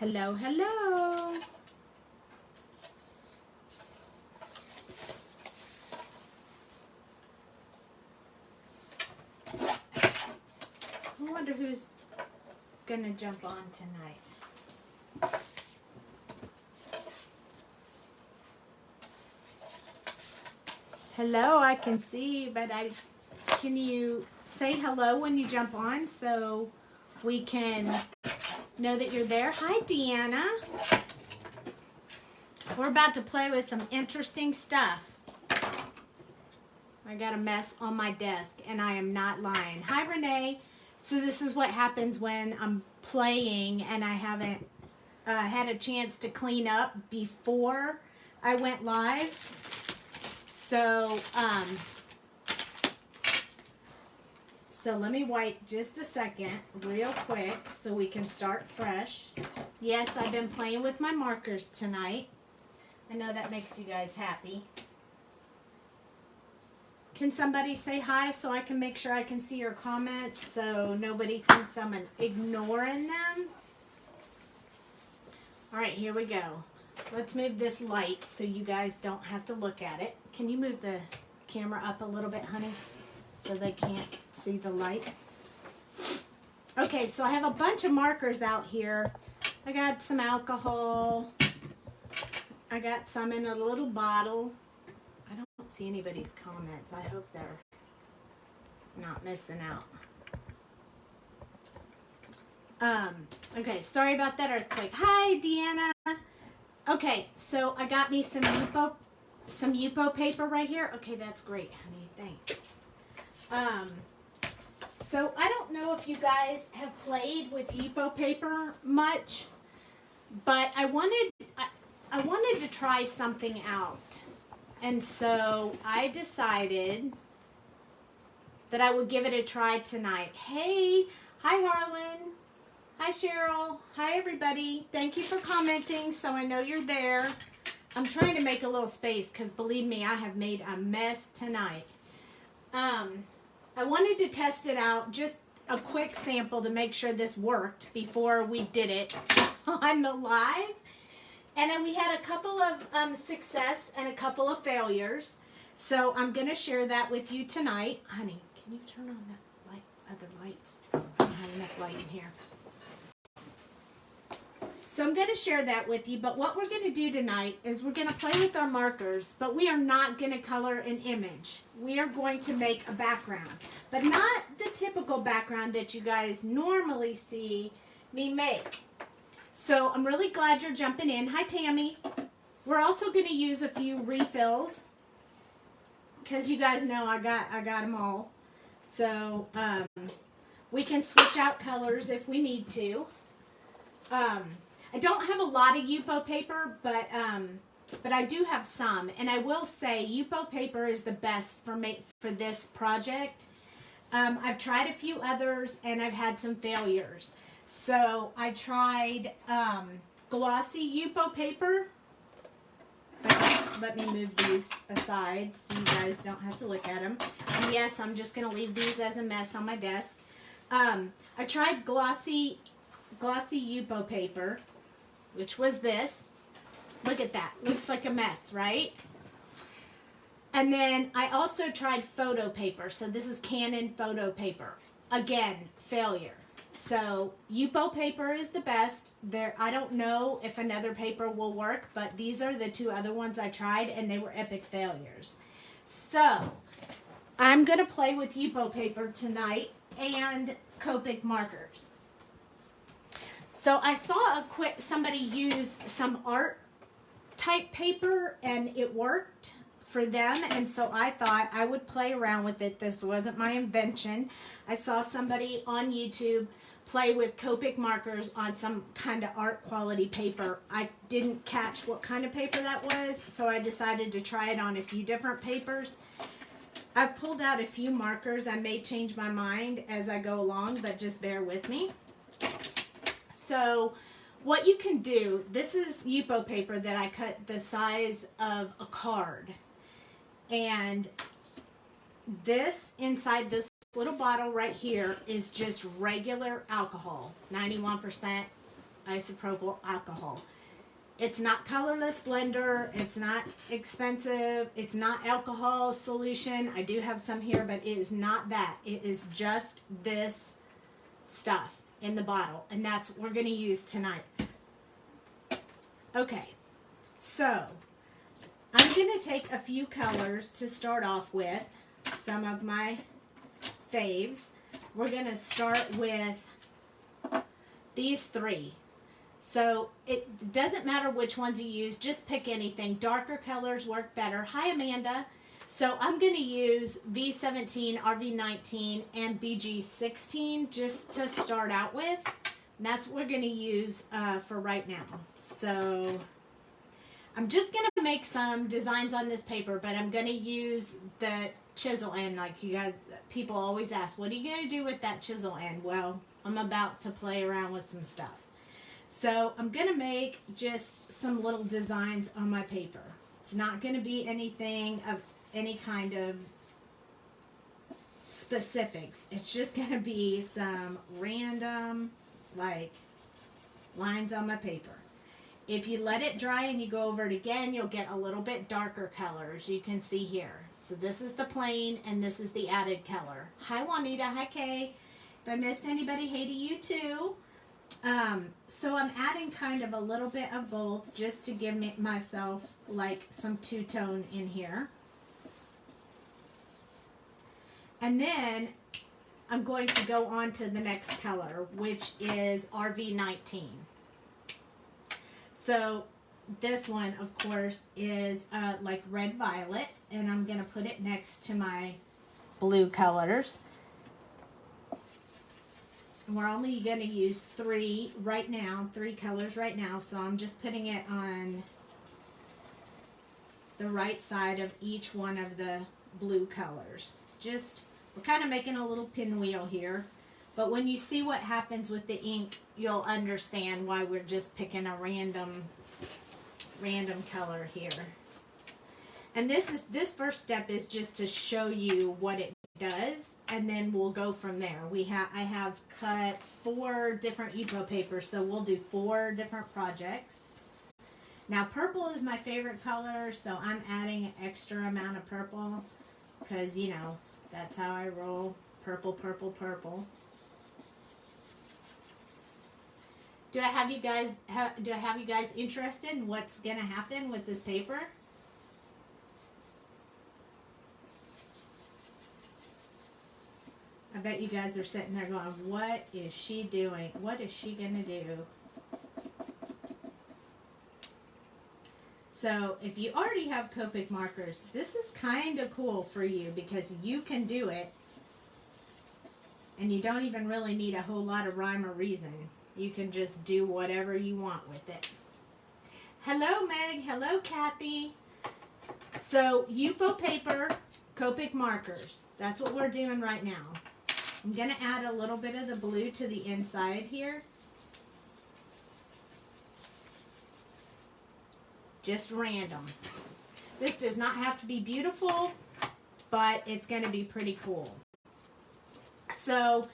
Hello, hello. I wonder who's gonna jump on tonight. Hello, I can see, but can you say hello when you jump on so we can know that you're there? Hi, Deanna. We're about to play with some interesting stuff. I got a mess on my desk, and I am not lying. Hi, Renee. So this is what happens when I'm playing and I haven't had a chance to clean up before I went live. So, so let me wait just a second real quick so we can start fresh. Yes, I've been playing with my markers tonight. I know that makes you guys happy. Can somebody say hi so I can make sure I can see your comments so nobody thinks I'm ignoring them? All right, here we go. Let's move this light so you guys don't have to look at it. Can you move the camera up a little bit, honey, so they can't see the light? Okay, so I have a bunch of markers out here. I got some alcohol. I got some in a little bottle. I don't see anybody's comments. I hope they're not missing out. Okay, sorry about that earthquake. Hi, Deanna. Okay, so I got me some Yupo paper right here. Okay, that's great, honey. Thanks. So I don't know if you guys have played with Yupo paper much, but I wanted to try something out. And so I decided that I would give it a try tonight. Hey, hi Harlan. Hi Cheryl. Hi everybody. Thank you for commenting so I know you're there. I'm trying to make a little space because believe me, I have made a mess tonight. I wanted to test it out, just a quick sample to make sure this worked before we did it on the live. And then we had a couple of success and a couple of failures. So I'm going to share that with you tonight. Honey, can you turn on the light, other lights? I don't have enough light in here. So I'm going to share that with you. But what we're going to do tonight is we're going to play with our markers, but we are not going to color an image. We are going to make a background, but not the typical background that you guys normally see me make. So I'm really glad you're jumping in. Hi, Tammy. We're also going to use a few refills because you guys know I got them all. So we can switch out colors if we need to. I don't have a lot of Yupo paper, but I do have some. And I will say Yupo paper is the best for this project. I've tried a few others and I've had some failures. So I tried glossy Yupo paper. Let me move these aside so you guys don't have to look at them. And yes, I'm just going to leave these as a mess on my desk. I tried glossy Yupo paper, which was this. Look at that. Looks like a mess, right? And then I also tried photo paper. So this is Canon photo paper. Again, failure. So Yupo paper is the best. I don't know if another paper will work, but these are the two other ones I tried and they were epic failures. So I'm going to play with Yupo paper tonight and Copic markers. So I saw somebody use some art type paper and it worked for them, and so I thought I would play around with it. This wasn't my invention. I saw somebody on YouTube play with Copic markers on some kind of art quality paper. I didn't catch what kind of paper that was, so I decided to try it on a few different papers. I've pulled out a few markers. I may change my mind as I go along, but just bear with me. So what you can do, this is Yupo paper that I cut the size of a card. And this, inside this little bottle right here, is just regular alcohol, 91%. isopropyl alcohol. It's not colorless blender. It's not expensive. It's not alcohol solution. I do have some here, but it is not that. It is just this stuff in the bottle, and that's what we're going to use tonight. Okay, so I'm going to take a few colors to start off with, some of my faves. We're going to start with these three. So it doesn't matter which ones you use, just pick anything. Darker colors work better. Hi, Amanda. So I'm going to use V17, RV19, and BG16 just to start out with. And that's what we're going to use for right now. So I'm just going to make some designs on this paper, but I'm going to use the chisel end. Like you guys, people always ask, what are you going to do with that chisel end? Well, I'm about to play around with some stuff. So I'm going to make just some little designs on my paper. It's not going to be anything of any kind of specifics. It's just going to be some random, like, lines on my paper. If you let it dry and you go over it again, you'll get a little bit darker colors. You can see here. So this is the plain and this is the added color. Hi, Juanita. Hi, Kay. If I missed anybody, hey to you too. So I'm adding kind of a little bit of both just to give myself like some two-tone in here. And then I'm going to go on to the next color, which is RV19. So this one, of course, is like red violet, and I'm going to put it next to my blue colors. We're only going to use three colors right now, so I'm just putting it on the right side of each one of the blue colors. We're kind of making a little pinwheel here, but when you see what happens with the ink, you'll understand why we're just picking a random color here. And this first step is just to show you what it does, and then we'll go from there. I have cut 4 different EPO papers, so we'll do 4 different projects. Now purple is my favorite color, so I'm adding an extra amount of purple because, you know, that's how I roll. Purple, purple, purple. Do I have you guys interested in what's going to happen with this paper? I bet you guys are sitting there going, what is she doing? What is she going to do? So if you already have Copic markers, this is kind of cool for you because you can do it and you don't even really need a whole lot of rhyme or reason. You can just do whatever you want with it. Hello, Meg. Hello, Kathy. So Yupo paper, Copic markers. That's what we're doing right now. I'm going to add a little bit of the blue to the inside here. Just random. This does not have to be beautiful, but it's going to be pretty cool. So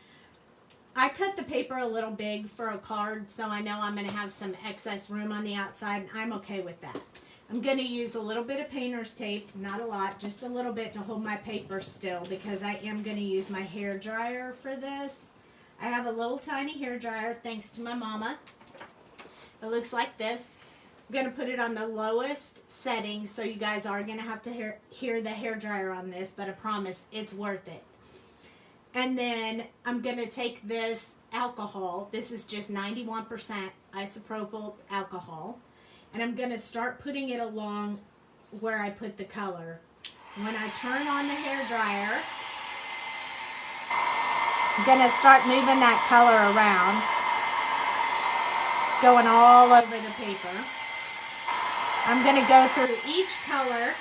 I cut the paper a little big for a card, so I know I'm going to have some excess room on the outside, and I'm okay with that. I'm going to use a little bit of painter's tape, not a lot, just a little bit to hold my paper still because I am going to use my hair dryer for this. I have a little tiny hair dryer thanks to my mama. It looks like this. I'm going to put it on the lowest setting, so you guys are going to have to hear the hair dryer on this, but I promise it's worth it. And then I'm going to take this alcohol. This is just 91% isopropyl alcohol. And I'm going to start putting it along where I put the color. When I turn on the hair dryer, I'm going to start moving that color around. It's going all over the paper. I'm going to go through each color.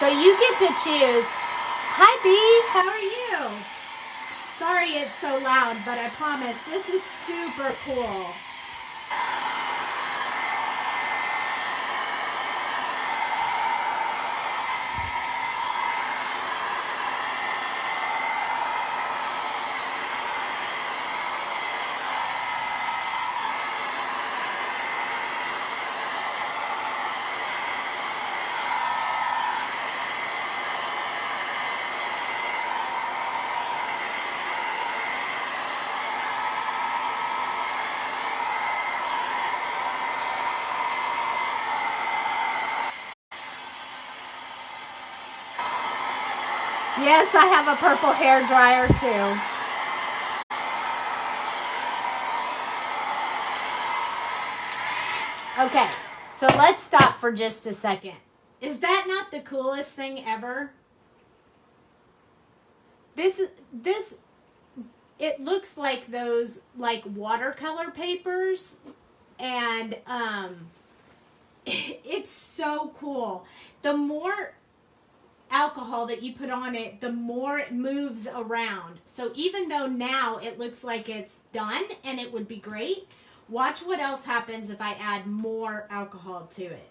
So you get to choose. Hi, Bee. How are you? Sorry it's so loud, but I promise this is super cool. Yes, I have a purple hair dryer too. Okay, so let's stop for just a second. Is that not the coolest thing ever? This, it looks like those like watercolor papers, and it's so cool. The more alcohol that you put on it, the more it moves around. So even though now it looks like it's done and it would be great, watch what else happens if I add more alcohol to it.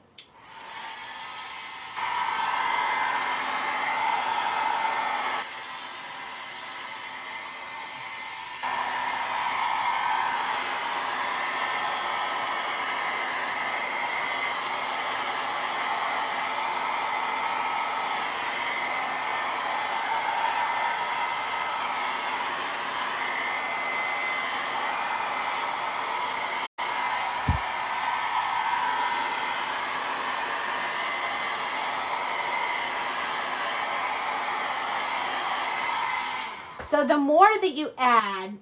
So the more that you add,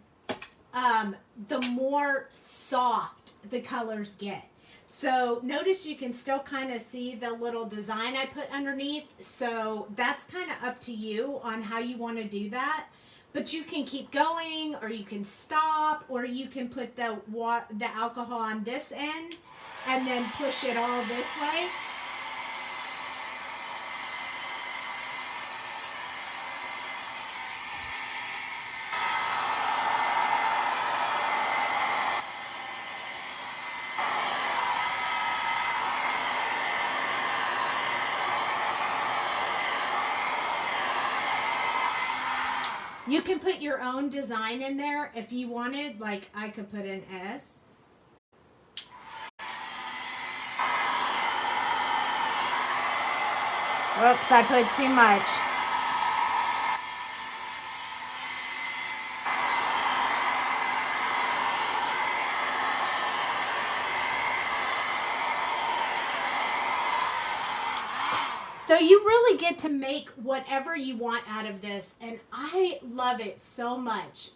the more soft the colors get. So notice you can still kind of see the little design I put underneath. So that's kind of up to you on how you want to do that. But you can keep going, or you can stop, or you can put the alcohol on this end and then push it all this way. You can put your own design in there if you wanted. Like I could put an S. Oops, I put too much. So you really get to make whatever you want out of this, and I love it so much.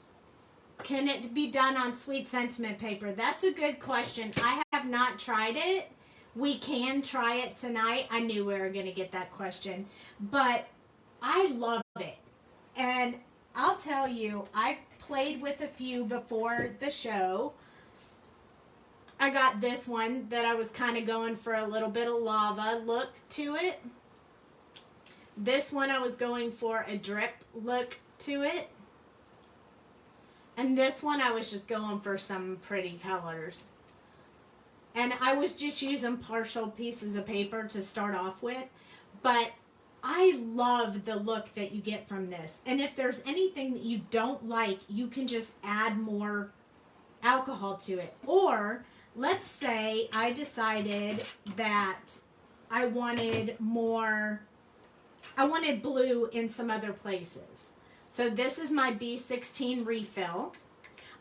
Can it be done on sweet sentiment paper? That's a good question. I have not tried it. We can try it tonight. I knew we were going to get that question, but I love it. And I'll tell you, I played with a few before the show. I got this one that I was kind of going for a little bit of lava look to it. This one I was going for a drip look to it. And this one I was just going for some pretty colors. And I was just using partial pieces of paper to start off with. But I love the look that you get from this. And if there's anything that you don't like, you can just add more alcohol to it. Or let's say I decided that I wanted blue in some other places. So this is my B16 refill.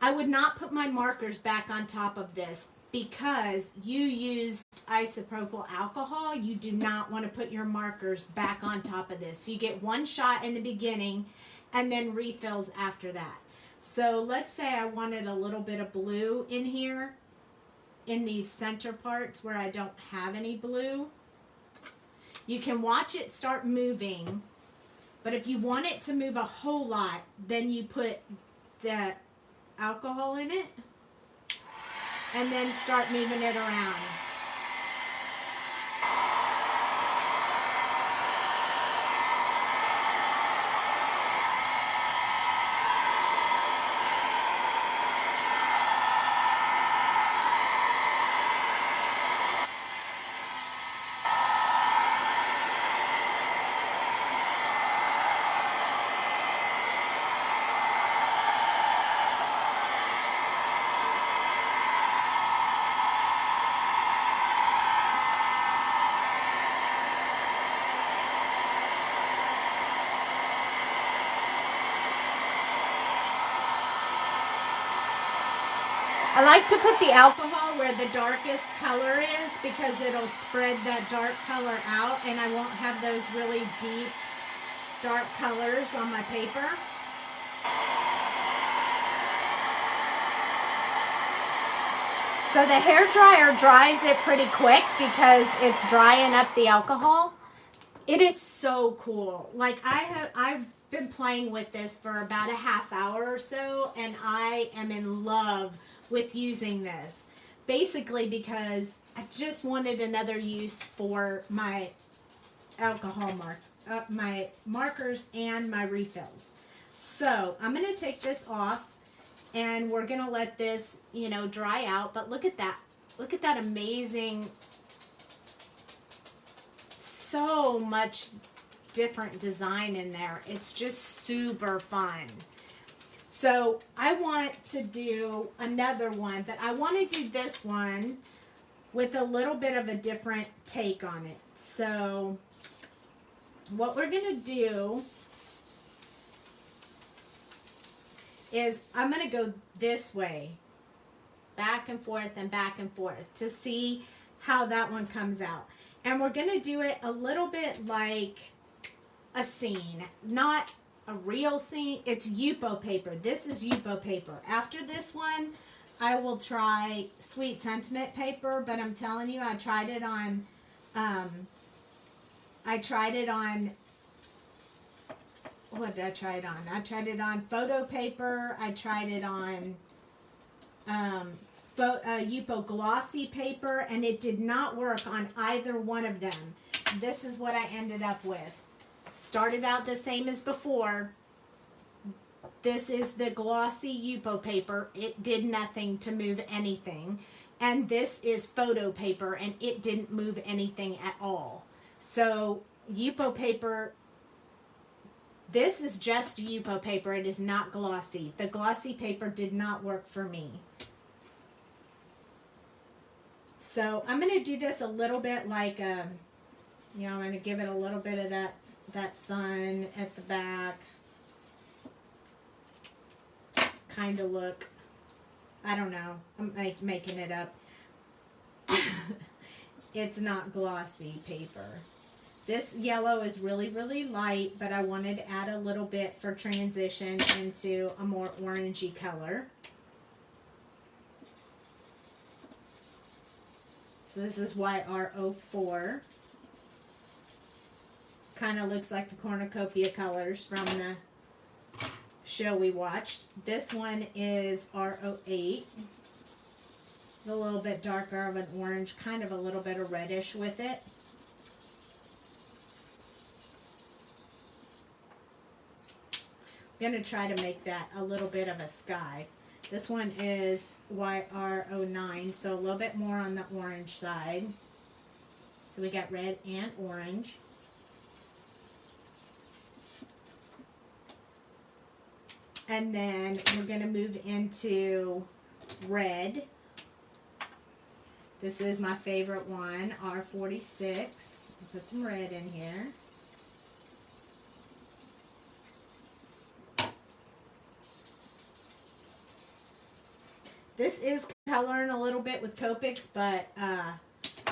I would not put my markers back on top of this because you use isopropyl alcohol. You do not want to put your markers back on top of this. So you get one shot in the beginning and then refills after that. So let's say I wanted a little bit of blue in here in these center parts where I don't have any blue. You can watch it start moving, but if you want it to move a whole lot, then you put the alcohol in it and then start moving it around. I like to put the alcohol where the darkest color is because it'll spread that dark color out and I won't have those really deep dark colors on my paper. So the hair dryer dries it pretty quick because it's drying up the alcohol. It is so cool. Like I've been playing with this for about a half hour or so and I am in love with using this. Basically because I just wanted another use for my alcohol my markers and my refills. So I'm going to take this off and we're going to let this, you know, dry out. But look at that. Look at that amazing, so much different design in there. It's just super fun. So I want to do another one, but I want to do this one with a little bit of a different take on it. So what we're going to do is I'm going to go this way, back and forth to see how that one comes out. And we're going to do it a little bit like a scene, not a real scene. It's Yupo paper. This is Yupo paper. After this one, I will try Sweet Sentiment paper, but I'm telling you, I tried it on, what did I try it on? I tried it on photo paper. I tried it on Yupo glossy paper, and it did not work on either one of them. This is what I ended up with. Started out the same as before. This is the glossy Yupo paper. It did nothing to move anything. And this is photo paper, and it didn't move anything at all. So Yupo paper, this is just Yupo paper. It is not glossy. The glossy paper did not work for me. So I'm going to do this a little bit like, you know, I'm going to give it a little bit of that sun at the back kind of look. I don't know. I'm making it up. It's not glossy paper. This yellow is really, really light, but I wanted to add a little bit for transition into a more orangey color. So this is YR04. Kind of looks like the cornucopia colors from the show we watched. This one is R08. A little bit darker of an orange, kind of a little bit of reddish with it. I'm going to try to make that a little bit of a sky. This one is YR09, so a little bit more on the orange side. So we got red and orange. And then we're going to move into red. This is my favorite one, R46. I'll put some red in here. This is coloring a little bit with Copics, but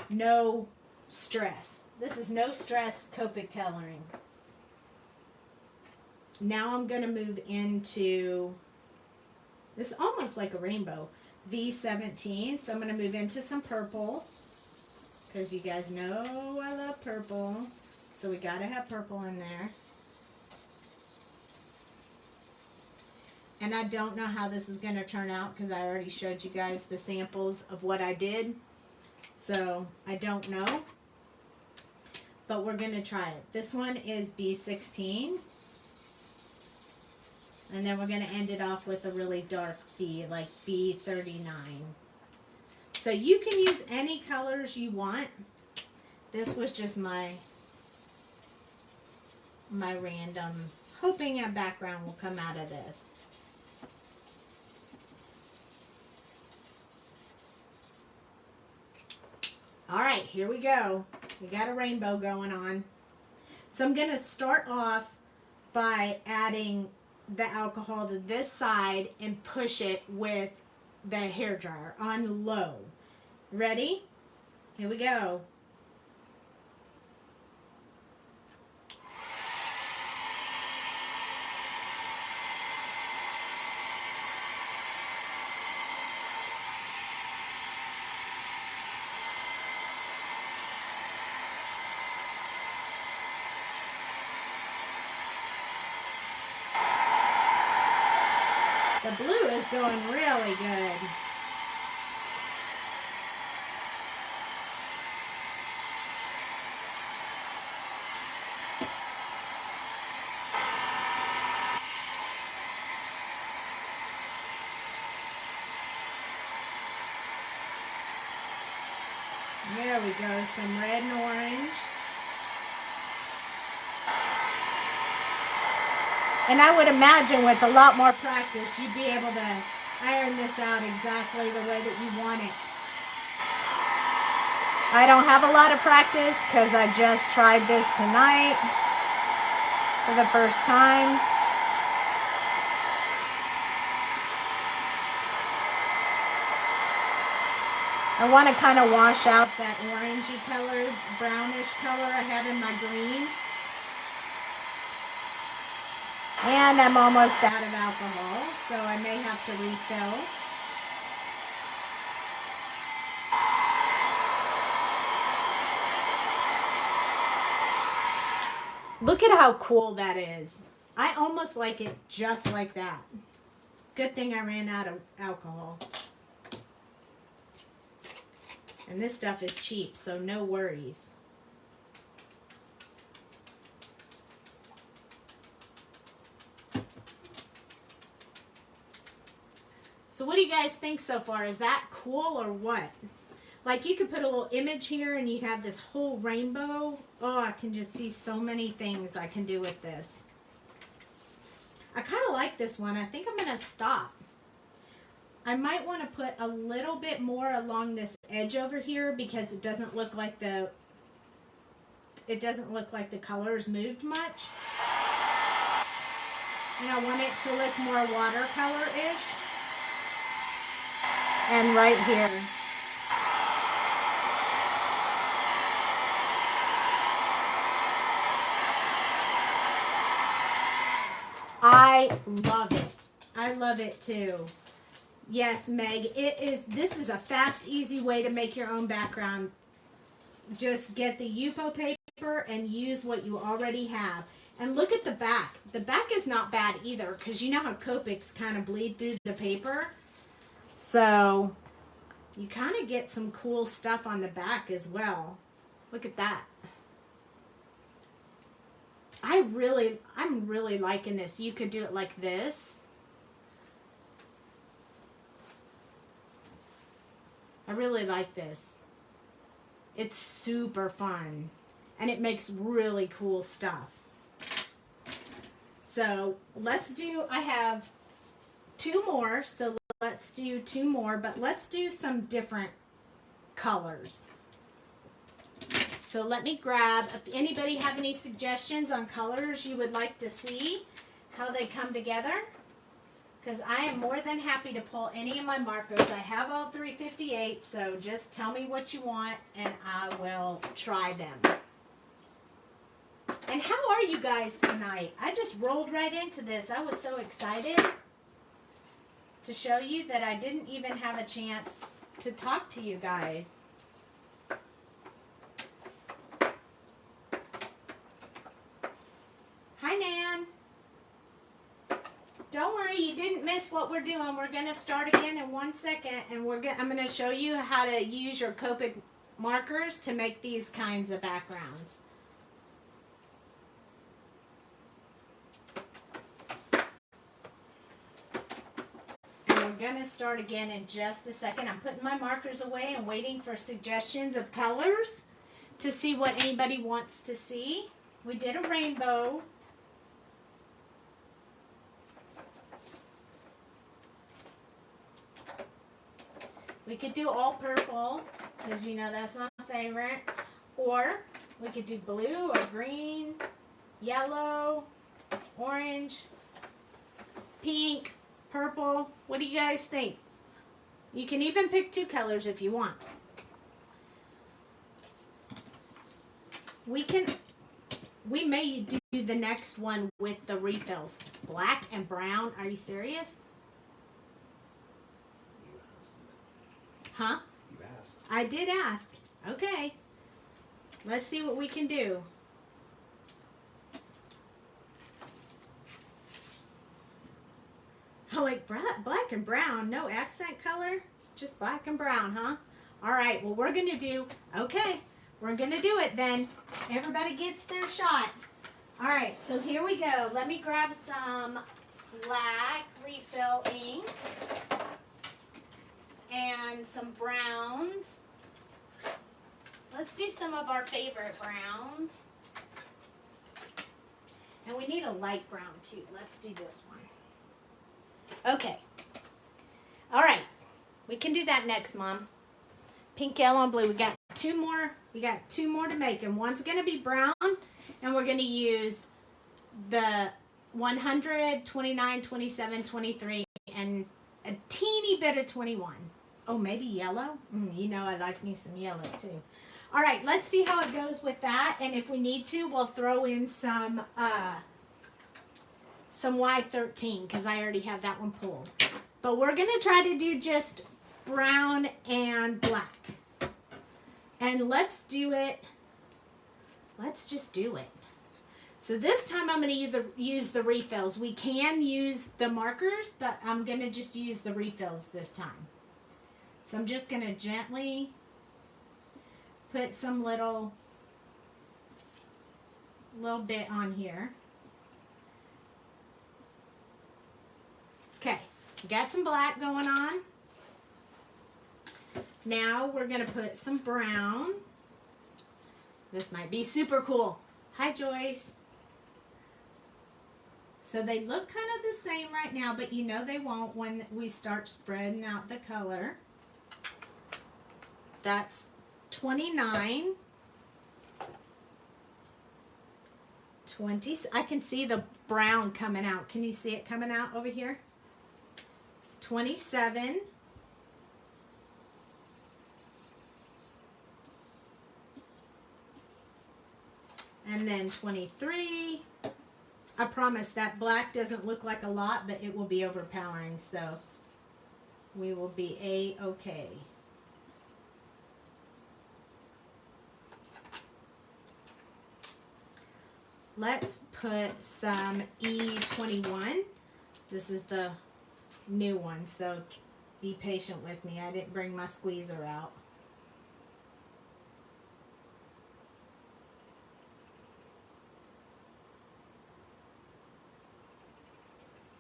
no stress. This is no stress Copic coloring. Now I'm going to move into, this is almost like a rainbow, V17. So I'm going to move into some purple, because you guys know I love purple. So we got to have purple in there. And I don't know how this is going to turn out, because I already showed you guys the samples of what I did. So I don't know. But we're going to try it. This one is B16. And then we're going to end it off with a really dark B, like B39. So you can use any colors you want. This was just my random, hoping a background will come out of this. All right, here we go. We got a rainbow going on. So I'm going to start off by adding the alcohol to this side and push it with the hair dryer on low. Ready? Here we go. The blue is going really good. There we go, some red and orange. And I would imagine with a lot more practice, you'd be able to iron this out exactly the way that you want it. I don't have a lot of practice because I just tried this tonight for the first time. I want to kind of wash out that orangey color, brownish color I have in my green. And I'm almost out of alcohol, so I may have to refill. Look at how cool that is. I almost like it just like that. Good thing I ran out of alcohol. And this stuff is cheap, so no worries. So what do you guys think so far? Is that cool or what? Like you could put a little image here and you'd have this whole rainbow. Oh, I can just see so many things I can do with this. I kind of like this one. I think I'm going to stop. I might want to put a little bit more along this edge over here because it doesn't look like the colors moved much. And I want it to look more watercolor-ish. And right here. I love it. I love it too. Yes, Meg, this is a fast, easy way to make your own background. Just get the Yupo paper and use what you already have. And look at the back. The back is not bad either because you know how Copics kind of bleed through the paper. So you kind of get some cool stuff on the back as well. Look at that. I'm really liking this. You could do it like this. I really like this. It's super fun. And it makes really cool stuff. So I have 2 more. So let's do 2 more. But let's do some different colors. So let me grab, if anybody have any suggestions on colors you would like to see, how they come together. Because I am more than happy to pull any of my markers. I have all 358, so just tell me what you want and I will try them. And how are you guys tonight? I just rolled right into this. I was so excited to show you that I didn't even have a chance to talk to you guys. Hi, Nan. Don't worry, you didn't miss what we're doing. We're going to start again in 1 second, and I'm going to show you how to use your Copic markers to make these kinds of backgrounds. And we're going to start again in just a second. I'm putting my markers away and waiting for suggestions of colors to see what anybody wants to see. We did a rainbow. We could do all purple, because you know that's my favorite. Or we could do blue or green, yellow, orange, pink, purple. What do you guys think? You can even pick 2 colors if you want. We may do the next one with the refills. Black and brown. Are you serious? You asked. Huh? You asked. I did ask. Okay. Let's see what we can do. I like black and brown. No accent color. Just black and brown, huh? All right. Well, we're going to do... Okay. We're going to do it then. Everybody gets their shot. All right. So here we go. Let me grab some black refill ink. And some browns. Let's do some of our favorite browns. And we need a light brown too. Let's do this one. Okay. All right. We can do that next, Mom. Pink, yellow, and blue. We got 2 more. We got 2 more to make. And one's going to be brown. And we're going to use the 100, 29, 27, 23, and a teeny bit of 21. Oh, maybe yellow? You know I like me some yellow too. All right, let's see how it goes with that. And if we need to, we'll throw in some Y13 because I already have that one pulled. But we're going to try to do just brown and black. And let's do it. Let's just do it. So this time I'm going to use the refills. We can use the markers, but I'm going to just use the refills this time. So I'm just going to gently put some little bit on here. Okay, got some black going on. Now we're going to put some brown. This might be super cool. Hi, Joyce. So they look kind of the same right now, but you know they won't when we start spreading out the color. That's 29. 20. I can see the brown coming out. Can you see it coming out over here? 27. And then 23. I promise that black doesn't look like a lot, but it will be overpowering, so we will be A-okay. Let's put some E21. This is the new one, so be patient with me. I didn't bring my squeezer out.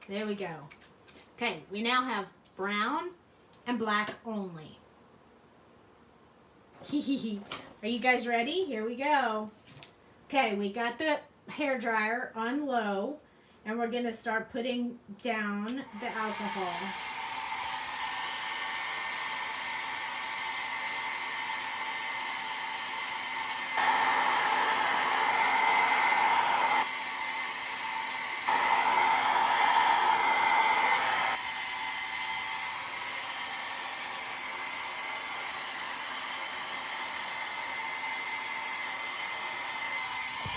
There we go. Okay, we now have brown and black only. Are you guys ready? Here we go. Okay, we got the hair dryer on low, and we're going to start putting down the alcohol.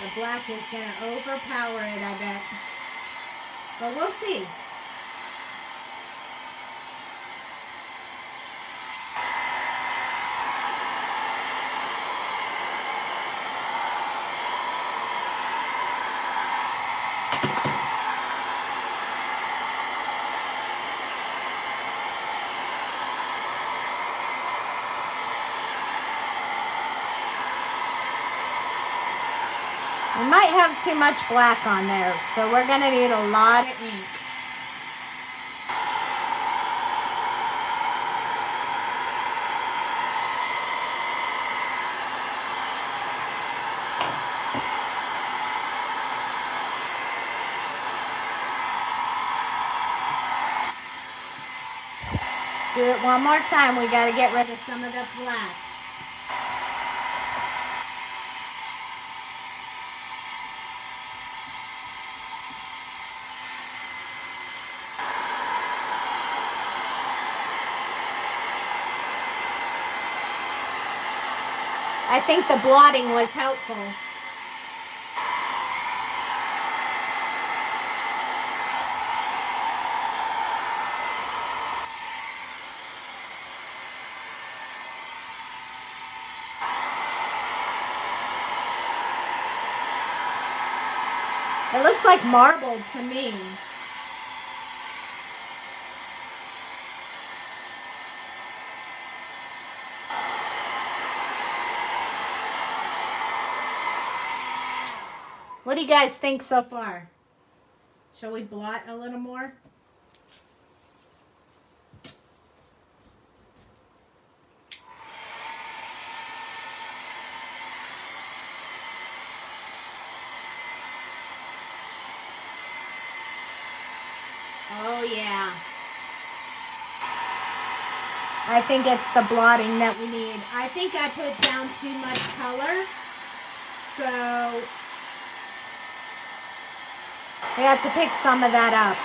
The black is going to overpower it, I bet. But we'll see. We might have too much black on there, so we're going to need a lot of ink. Do it one more time. We got to get rid of some of the black. I think the blotting was helpful. It looks like marble to me. What do you guys think so far? Shall we blot a little more? Oh yeah. I think it's the blotting that we need. I think I put down too much color. So I have to pick some of that up.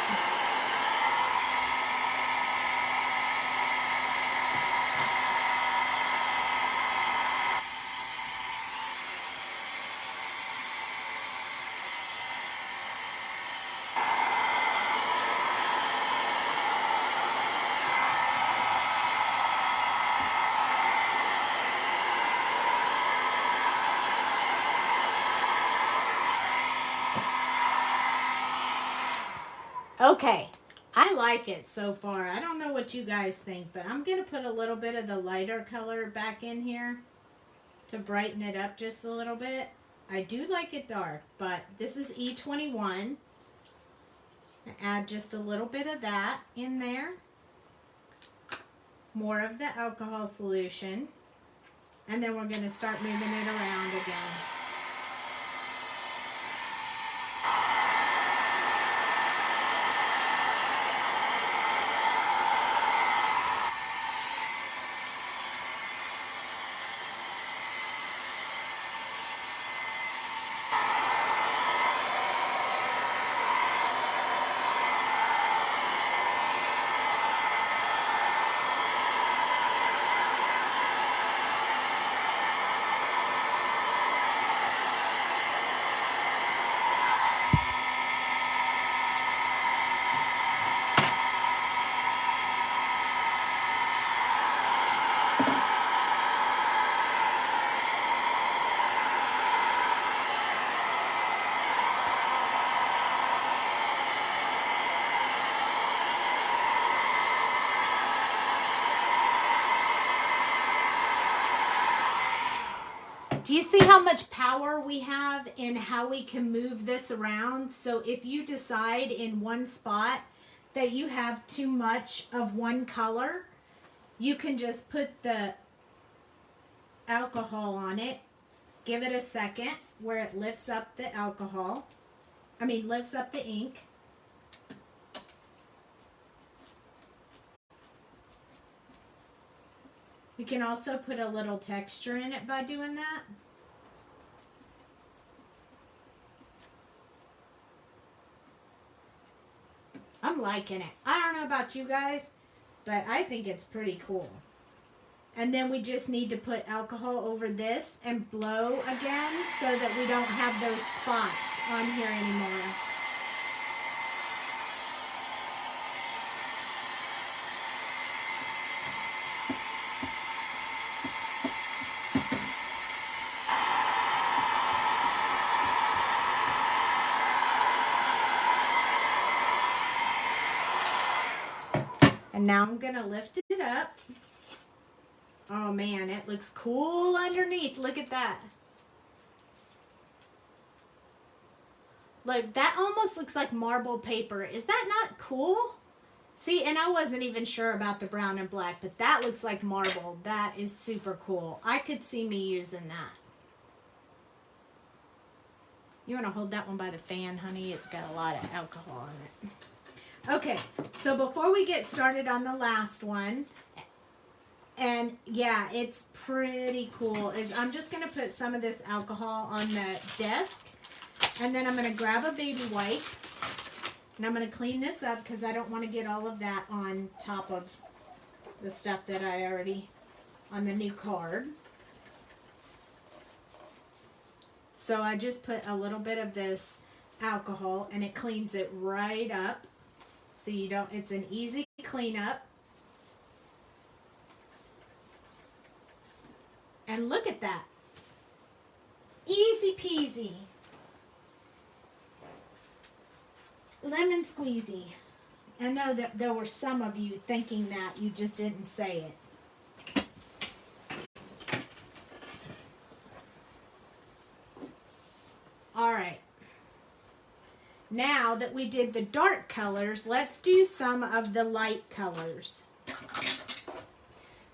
Okay, I like it so far. I don't know what you guys think, but I'm going to put a little bit of the lighter color back in here to brighten it up just a little bit. I do like it dark, but this is E21. Add just a little bit of that in there. More of the alcohol solution. And then we're going to start moving it around again. Do you see how much power we have in how we can move this around? So if you decide in one spot that you have too much of one color, you can just put the alcohol on it, give it a second where it lifts up the alcohol, lifts up the ink. We can also put a little texture in it by doing that. I'm liking it. I don't know about you guys, but I think it's pretty cool. And then we just need to put alcohol over this and blow again so that we don't have those spots on here anymore. And now I'm going to lift it up. Oh man, it looks cool underneath. Look at that. Look, that almost looks like marble paper. Is that not cool? See, and I wasn't even sure about the brown and black, but that looks like marble. That is super cool. I could see me using that. You want to hold that one by the fan, honey? It's got a lot of alcohol in it. Okay, so before we get started on the last one, and yeah, it's pretty cool, is I'm just going to put some of this alcohol on the desk, and then I'm going to grab a baby wipe, and I'm going to clean this up because I don't want to get all of that on top of the stuff that I already, on the new card. So I just put a little bit of this alcohol and it cleans it right up. So you don't, it's an easy cleanup. And look at that. Easy peasy. Lemon squeezy. I know that there were some of you thinking that, you just didn't say it. All right. Now that we did the dark colors, let's do some of the light colors.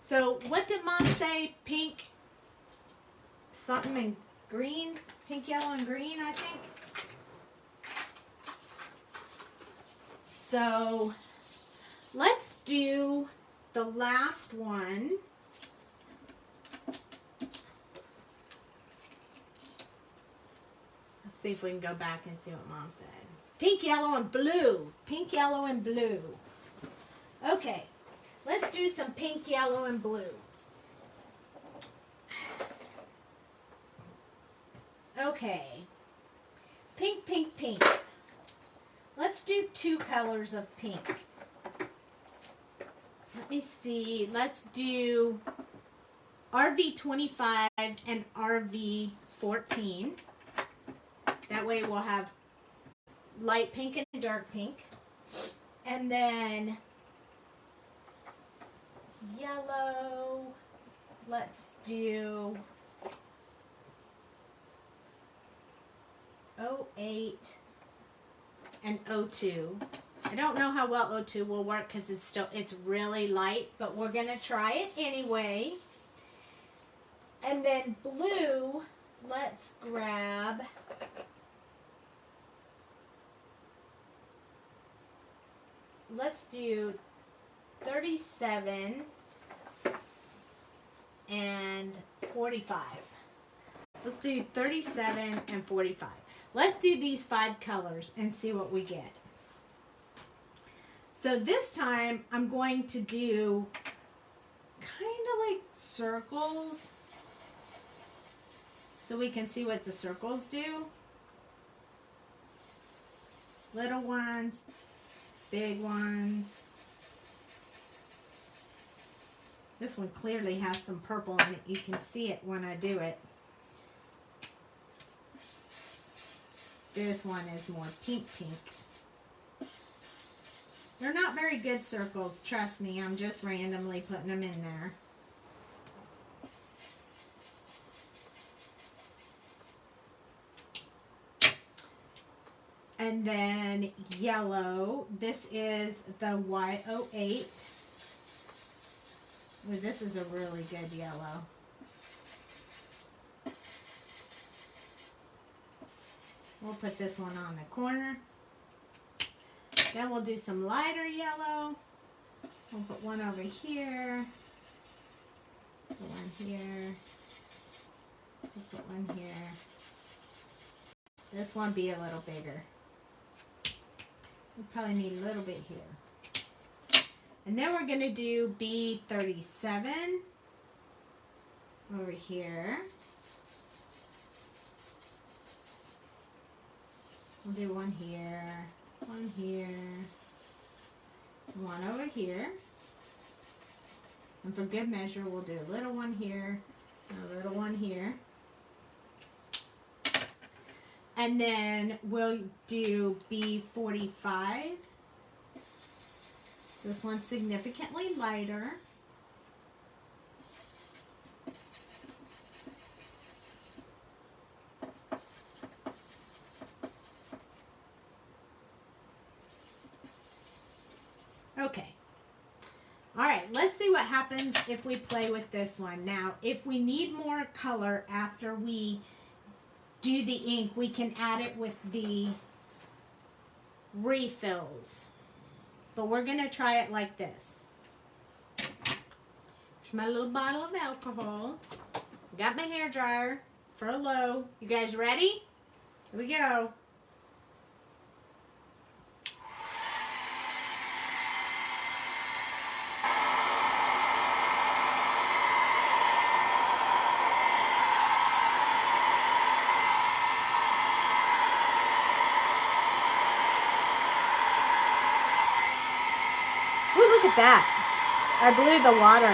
So what did Mom say? Pink, something in green, pink, yellow, and green, I think. So let's do the last one. Let's see if we can go back and see what Mom said. Pink, yellow, and blue. Pink, yellow, and blue. Okay, let's do some pink, yellow, and blue. Okay, pink, pink, pink. Let's do 2 colors of pink. Let me see. Let's do RV25 and RV14. That way we'll have light pink and dark pink. And then yellow. Let's do 08 and 02. I don't know how well 02 will work because it's really light, but we're gonna try it anyway. And then blue, let's grab let's do 37 and 45. Let's do 37 and 45. Let's do these 5 colors and see what we get. So this time I'm going to do kind of like circles so we can see what the circles do. Little ones, big ones. This one clearly has some purple in it. You can see it when I do it. This one is more pink. They're not very good circles, trust me. I'm just randomly putting them in there. And then yellow. This is the Y08. Ooh, this is a really good yellow. We'll put this one on the corner. Then we'll do some lighter yellow. We'll put one over here. Put one here. We'll put one here. This one be a little bigger. We probably need a little bit here. And then we're going to do B37 over here. We'll do one here, one over here. And for good measure, we'll do a little one here, and a little one here. And then we'll do B45. This one's significantly lighter. Okay. All right, let's see what happens if we play with this one. Now, if we need more color after we do the ink, we can add it with the refills. But we're going to try it like this. Here's my little bottle of alcohol. Got my hair dryer for a low. You guys ready? Here we go. that. I blew the water.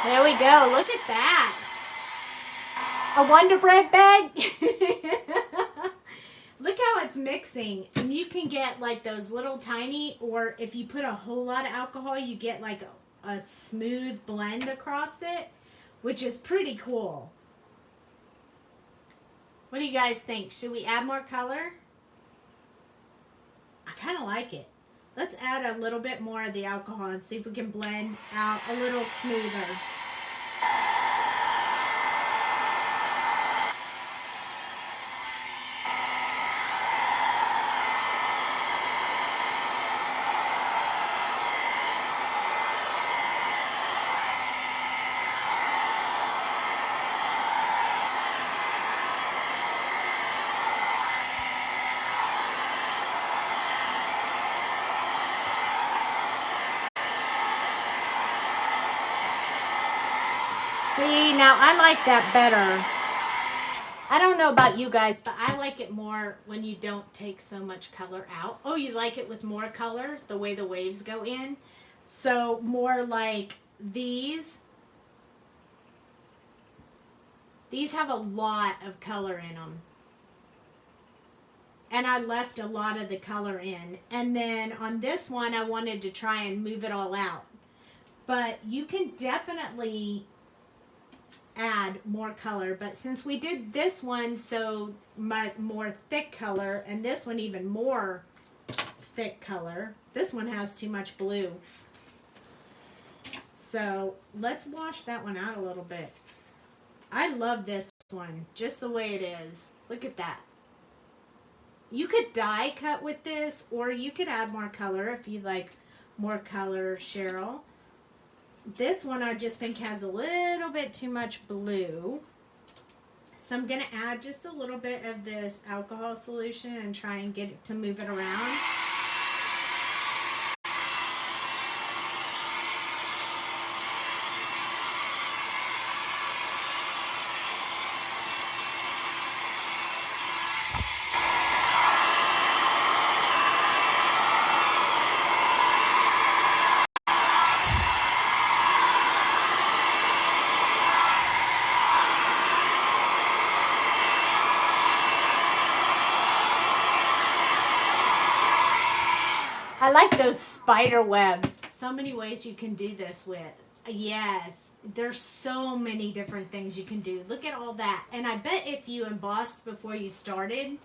There we go. Look at that. A Wonder Bread bag. Look how it's mixing. And you can get like those little tiny, or if you put a whole lot of alcohol, you get like a smooth blend across it, which is pretty cool. What do you guys think? Should we add more color? I kind of like it. Let's add a little bit more of the alcohol and see if we can blend out a little smoother. See, now I like that better. I don't know about you guys, but I like it more when you don't take so much color out. Oh, you like it with more color, the way the waves go in? So more like these. These have a lot of color in them. And I left a lot of the color in. And then on this one, I wanted to try and move it all out. But you can definitely add more color, but since we did this one so much more thick color, and this one even more thick color, this one has too much blue. So let's wash that one out a little bit. I love this one just the way it is. Look at that. You could die cut with this, or you could add more color if you like more color, Cheryl. This one I just think has a little bit too much blue. So I'm going to add just a little bit of this alcohol solution and try and get it to move it around. I like those spider webs. So many ways you can do this with. Yes, there's so many different things you can do. Look at all that. And I bet if you embossed before you started,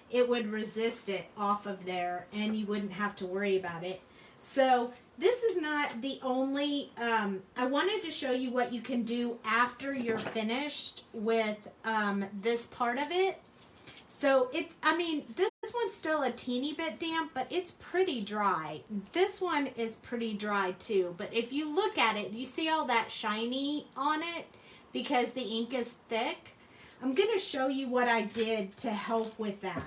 it would resist it off of there and you wouldn't have to worry about it. So this is not the only, I wanted to show you what you can do after you're finished with this part of it. So I mean, this one's still a teeny bit damp, but it's pretty dry. This one is pretty dry too, but if you look at it, you see all that shiny on it because the ink is thick. I'm going to show you what I did to help with that.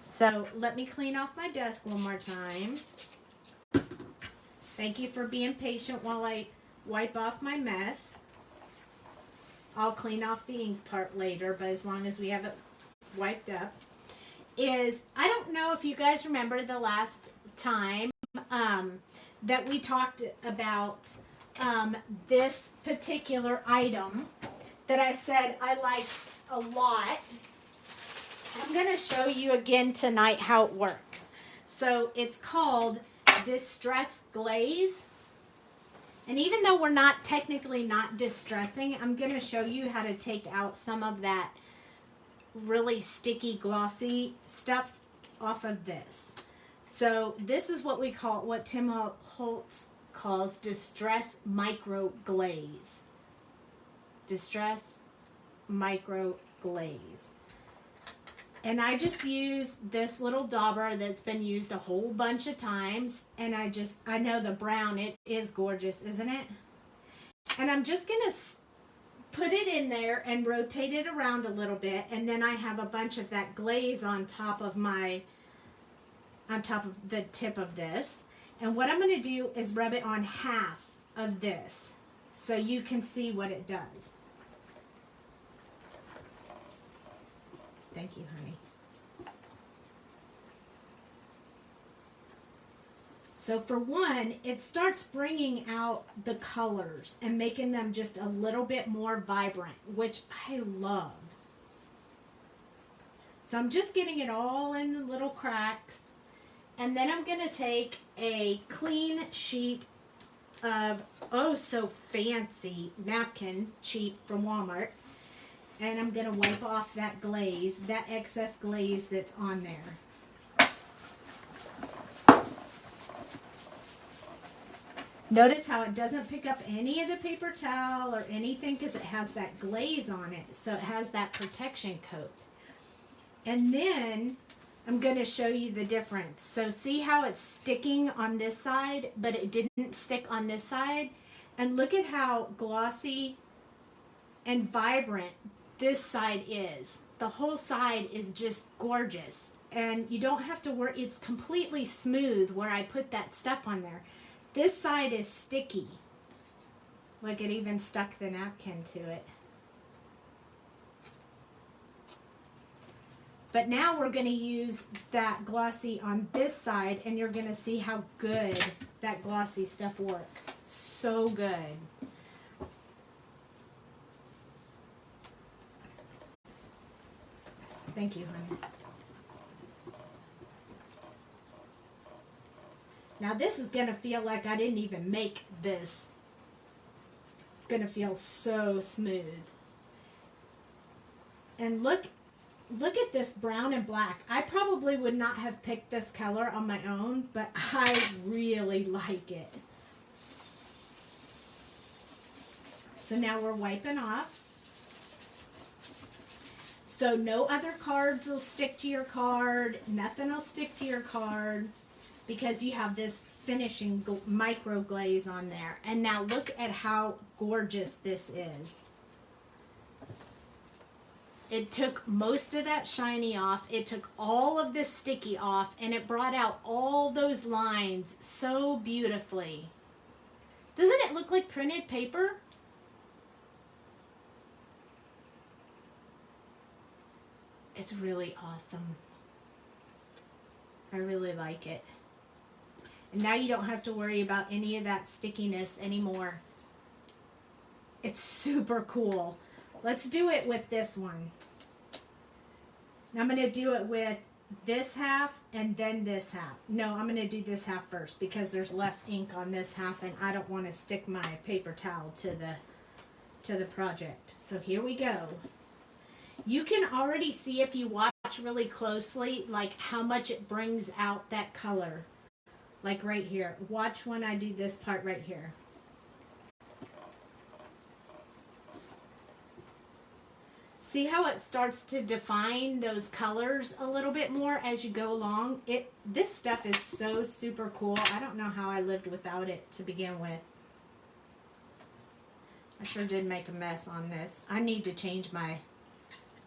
So let me clean off my desk one more time. Thank you for being patient while I wipe off my mess. I'll clean off the ink part later, but as long as we have it wiped up. I don't know if you guys remember the last time that we talked about this particular item that I said I liked a lot. I'm going to show you again tonight how it works. So it's called Distress Glaze. And even though we're not technically not distressing, I'm going to show you how to take out some of that really sticky, glossy stuff off of this. So this is what we call, what Tim Holtz calls Distress Micro Glaze. Distress Micro Glaze. And I just use this little dauber that's been used a whole bunch of times. And I know the brown, it is gorgeous, isn't it? And I'm just going to put it in there and rotate it around a little bit. And then I have a bunch of that glaze on top of the tip of this. And what I'm going to do is rub it on half of this so you can see what it does. Thank you, honey. So for one, it starts bringing out the colors and making them just a little bit more vibrant, which I love. So I'm just getting it all in the little cracks. And then I'm going to take a clean sheet of oh so fancy napkin, cheap from Walmart. And I'm going to wipe off that glaze, that excess glaze that's on there. Notice how it doesn't pick up any of the paper towel or anything because it has that glaze on it. So it has that protection coat. And then I'm going to show you the difference. So see how it's sticking on this side, but it didn't stick on this side? And look at how glossy and vibrant this side is. The whole side is just gorgeous. And you don't have to worry, it's completely smooth where I put that stuff on there. This side is sticky. Look, it even stuck the napkin to it. But now we're going to use that glossy on this side, and you're going to see how good that glossy stuff works. So good. Thank you, honey. Now this is going to feel like I didn't even make this. It's going to feel so smooth. And look at this brown and black. I probably would not have picked this color on my own, but I really like it. So now we're wiping off. So no other cards will stick to your card. Nothing will stick to your card because you have this finishing micro glaze on there. And now look at how gorgeous this is. It took most of that shiny off. It took all of this sticky off, and it brought out all those lines so beautifully. Doesn't it look like printed paper? It's really awesome. I really like it. And now you don't have to worry about any of that stickiness anymore. It's super cool. Let's do it with this one. Now I'm going to do it with this half and then this half. No, I'm going to do this half first because there's less ink on this half and I don't want to stick my paper towel to the project. So here we go. You can already see if you watch really closely like how much it brings out that color Like right here. Watch when I do this part right here. See how it starts to define those colors a little bit more as you go along? This stuff is so super cool. I don't know how I lived without it to begin with. I sure did make a mess on this. I need to change my,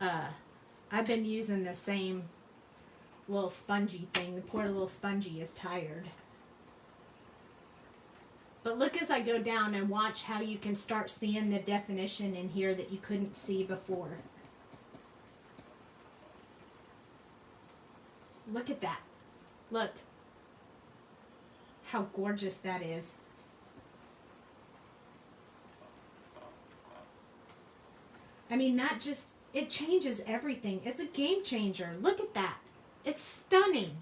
I've been using the same little spongy thing. The poor little spongy is tired. But look as I go down and watch how you can start seeing the definition in here that you couldn't see before. Look at that. Look how gorgeous that is. I mean, that just, it changes everything. It's a game changer. Look at that. It's stunning.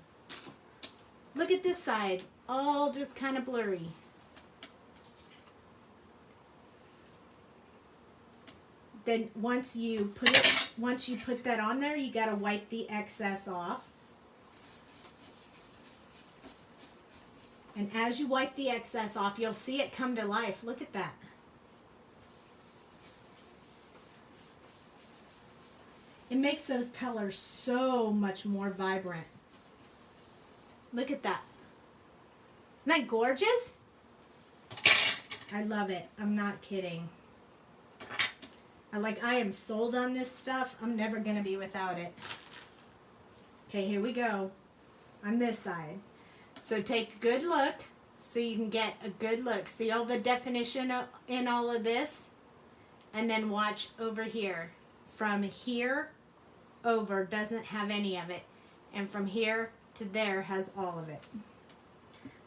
Look at this side, all just kind of blurry. Then once you put that on there, you got to wipe the excess off. And as you wipe the excess off, you'll see it come to life. Look at that. It makes those colors so much more vibrant. Look at that. Isn't that gorgeous? I love it. I'm not kidding. I am sold on this stuff. I'm never going to be without it. Okay, here we go. On this side. So take a good look so you can get a good look. See all the definition in all of this? And then watch over here. From here over doesn't have any of it. And from here to there has all of it.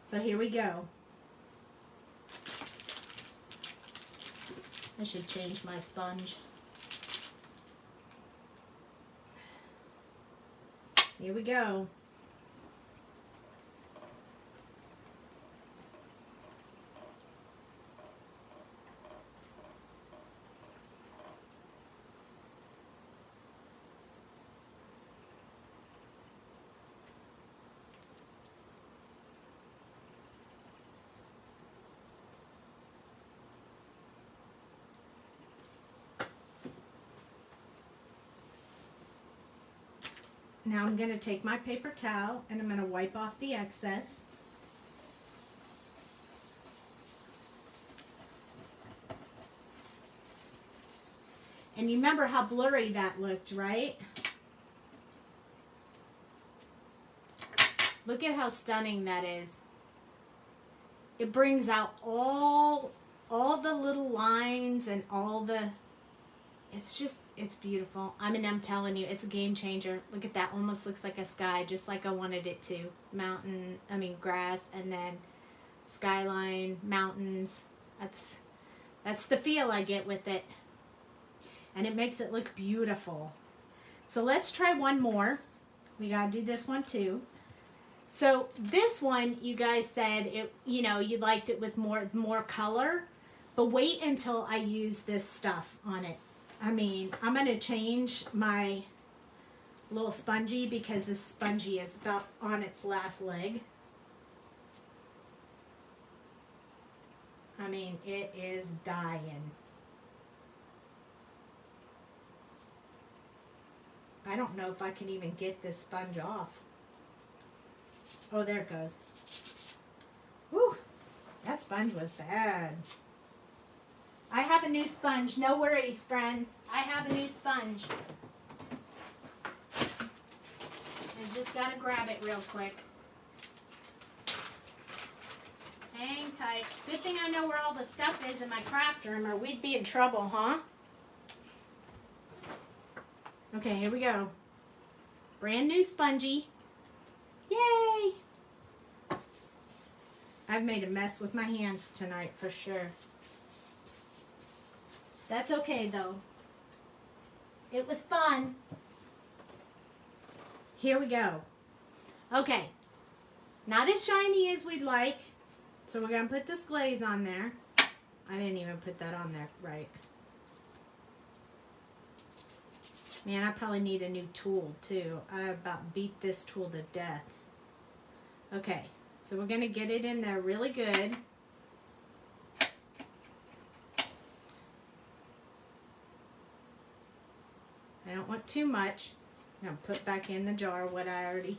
So here we go. I should change my sponge. Here we go. Now I'm going to take my paper towel and I'm going to wipe off the excess. And you remember how blurry that looked, right? Look at how stunning that is. It brings out all the little lines and all the, it's beautiful. I mean, I'm telling you, it's a game changer. Look at that. Almost looks like a sky, just like I wanted it to. Grass, and then skyline, mountains. That's the feel I get with it. And it makes it look beautiful. So let's try one more. We got to do this one too. So this one, you guys said you liked it with more color, but wait until I use this stuff on it. I mean, I'm going to change my little spongy because this spongy is about on its last leg. I mean, it is dying. I don't know if I can even get this sponge off. Oh, there it goes. Whew, that sponge was bad. I have a new sponge. No worries, friends. I have a new sponge. I just got to grab it real quick. Hang tight. Good thing I know where all the stuff is in my craft room or we'd be in trouble, huh? Okay, here we go. Brand new spongy. Yay! I've made a mess with my hands tonight for sure. That's okay though. It was fun. Here we go. Okay. Not as shiny as we'd like. So we're going to put this glaze on there. I didn't even put that on there right. Man, I probably need a new tool too. I about beat this tool to death. Okay, So we're going to get it in there really good. I don't want too much. I'm going to put back in the jar what I already...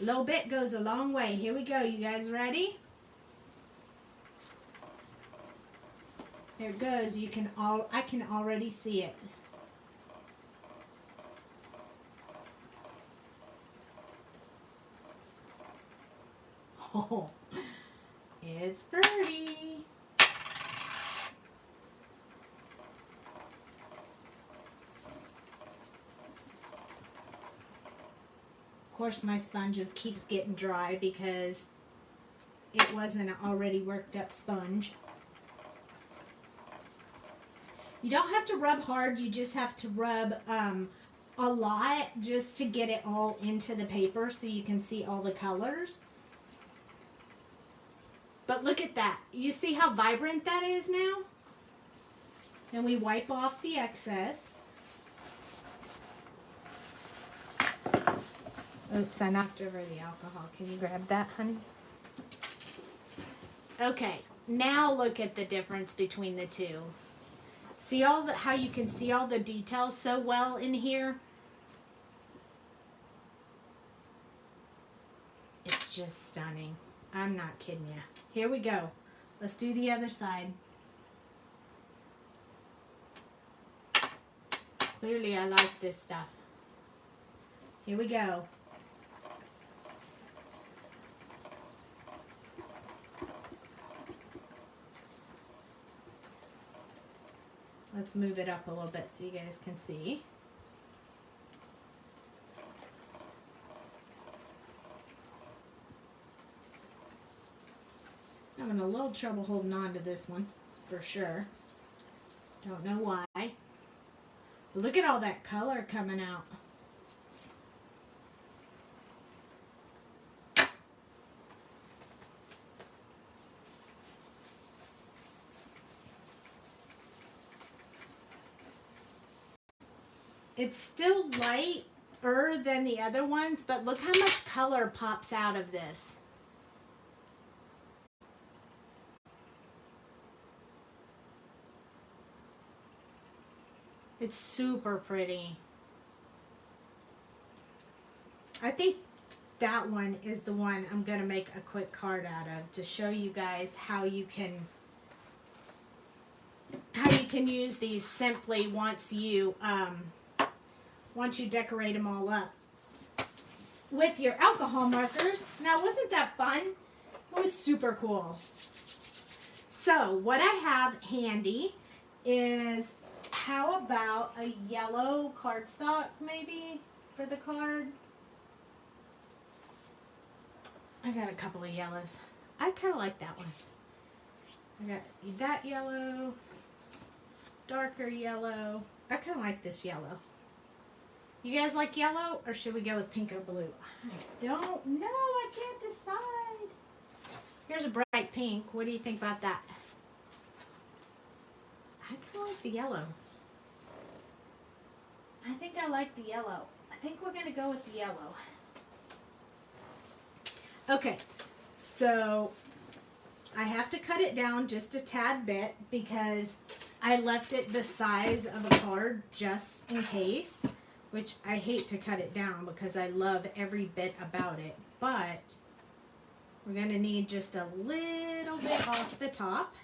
A little bit goes a long way. Here we go. You guys ready? There it goes. I can already see it. Oh, it's pretty. Of course, my sponge keeps getting dry because it wasn't an already worked up sponge. You don't have to rub hard, you just have to rub a lot just to get it all into the paper so you can see all the colors. But look at that. You see how vibrant that is now? Then we wipe off the excess. Oops, I knocked over the alcohol. Can you grab that, honey? Okay, now look at the difference between the two. See how you can see all the details so well in here? It's just stunning. I'm not kidding you. Here we go. Let's do the other side. Clearly I like this stuff. Here we go. Let's move it up a little bit so you guys can see. Having a little trouble holding on to this one, for sure. Don't know why. But look at all that color coming out. It's still lighter than the other ones, but look how much color pops out of this. It's super pretty. I think that one is the one I'm going to make a quick card out of to show you guys how you can use these simply once you decorate them all up with your alcohol markers. Now, wasn't that fun? It was super cool. So what I have handy is, how about a yellow cardstock maybe for the card? I got a couple of yellows. I kind of like that one. I got that yellow, darker yellow. I kind of like this yellow. You guys like yellow, or should we go with pink or blue? I don't know. I can't decide. Here's a bright pink. What do you think about that? I kind of like the yellow. I think I like the yellow. I think we're going to go with the yellow. Okay, so I have to cut it down just a tad bit because I left it the size of a card just in case, which I hate to cut it down because I love every bit about it. But we're going to need just a little bit off the top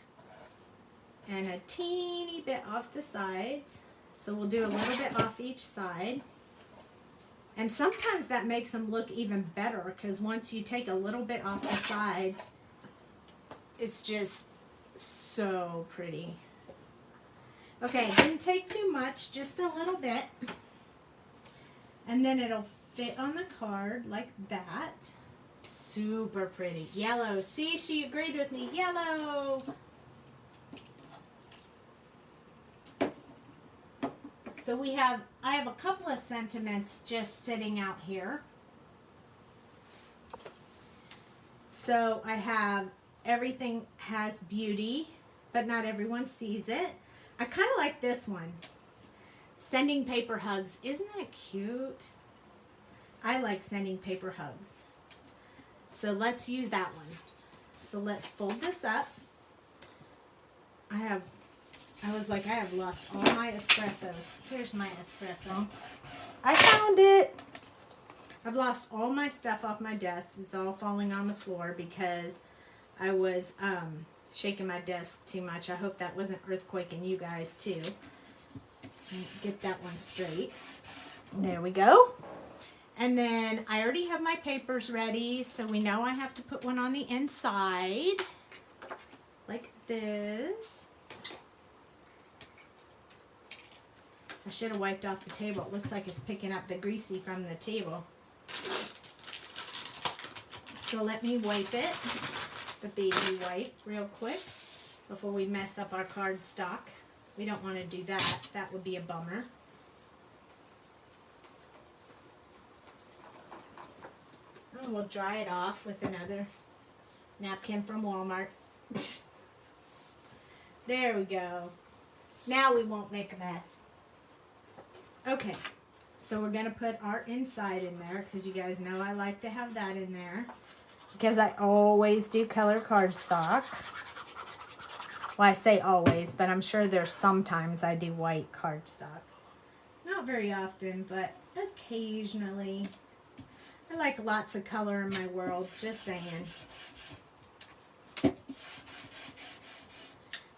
and a teeny bit off the sides. So we'll do a little bit off each side. And sometimes that makes them look even better because once you take a little bit off the sides, it's just so pretty. Okay, didn't take too much, just a little bit. And then it'll fit on the card like that. Super pretty. Yellow. See, she agreed with me. Yellow. So I have a couple of sentiments just sitting out here. So I have everything has beauty, but not everyone sees it. I kind of like this one. Sending paper hugs. Isn't that cute? I like sending paper hugs. So let's use that one. So let's fold this up. I was like, I have lost all my espressos. Here's my espresso. I found it. I've lost all my stuff off my desk. It's all falling on the floor because I was shaking my desk too much. I hope that wasn't earthquaking you guys too. Get that one straight. There we go. And then I already have my papers ready, so we know I have to put one on the inside, like this. I should have wiped off the table. It looks like it's picking up the greasy from the table. So let me wipe it, the baby wipe, real quick before we mess up our card stock. We don't want to do that. That would be a bummer. And we'll dry it off with another napkin from Walmart. There we go. Now we won't make a mess. Okay, so we're going to put our inside in there because you guys know I like to have that in there because I always do color cardstock. Well, I say always, but I'm sure there's sometimes I do white cardstock. Not very often, but occasionally. I like lots of color in my world, just saying.